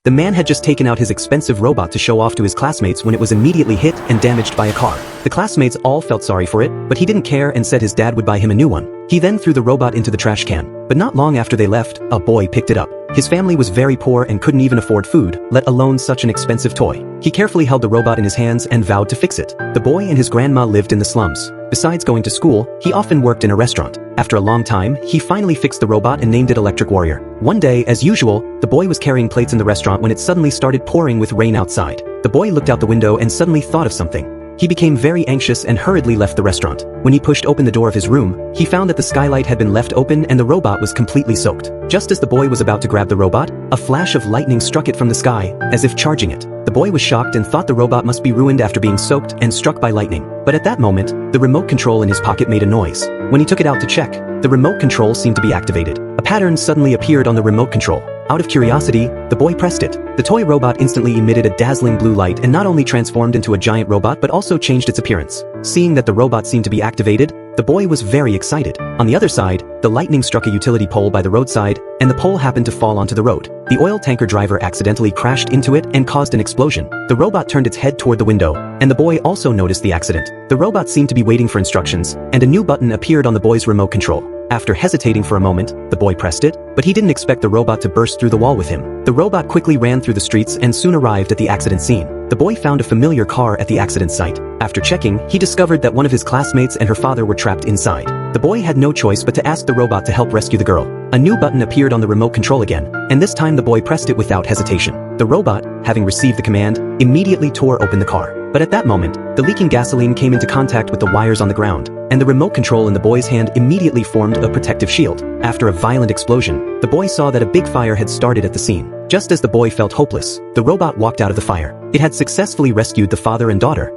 The man had just taken out his expensive robot to show off to his classmates when it was immediately hit and damaged by a car. The classmates all felt sorry for it, but he didn't care and said his dad would buy him a new one. He then threw the robot into the trash can. But not long after they left, a boy picked it up. His family was very poor and couldn't even afford food, let alone such an expensive toy. He carefully held the robot in his hands and vowed to fix it. The boy and his grandma lived in the slums. Besides going to school, he often worked in a restaurant. After a long time, he finally fixed the robot and named it Electric Warrior. One day, as usual, the boy was carrying plates in the restaurant when it suddenly started pouring with rain outside. The boy looked out the window and suddenly thought of something. He became very anxious and hurriedly left the restaurant. When he pushed open the door of his room, he found that the skylight had been left open and the robot was completely soaked. Just as the boy was about to grab the robot, a flash of lightning struck it from the sky, as if charging it. The boy was shocked and thought the robot must be ruined after being soaked and struck by lightning. But at that moment, the remote control in his pocket made a noise. When he took it out to check, the remote control seemed to be activated. A pattern suddenly appeared on the remote control. Out of curiosity, the boy pressed it. The toy robot instantly emitted a dazzling blue light and not only transformed into a giant robot but also changed its appearance. Seeing that the robot seemed to be activated, the boy was very excited. On the other side, the lightning struck a utility pole by the roadside, and the pole happened to fall onto the road. The oil tanker driver accidentally crashed into it and caused an explosion. The robot turned its head toward the window, and the boy also noticed the accident. The robot seemed to be waiting for instructions, and a new button appeared on the boy's remote control. After hesitating for a moment, the boy pressed it, but he didn't expect the robot to burst through the wall with him. The robot quickly ran through the streets and soon arrived at the accident scene. The boy found a familiar car at the accident site. After checking, he discovered that one of his classmates and her father were trapped inside. The boy had no choice but to ask the robot to help rescue the girl. A new button appeared on the remote control again, and this time the boy pressed it without hesitation. The robot, having received the command, immediately tore open the car. But at that moment, the leaking gasoline came into contact with the wires on the ground, and the remote control in the boy's hand immediately formed a protective shield. After a violent explosion, the boy saw that a big fire had started at the scene. Just as the boy felt hopeless, the robot walked out of the fire. It had successfully rescued the father and daughter,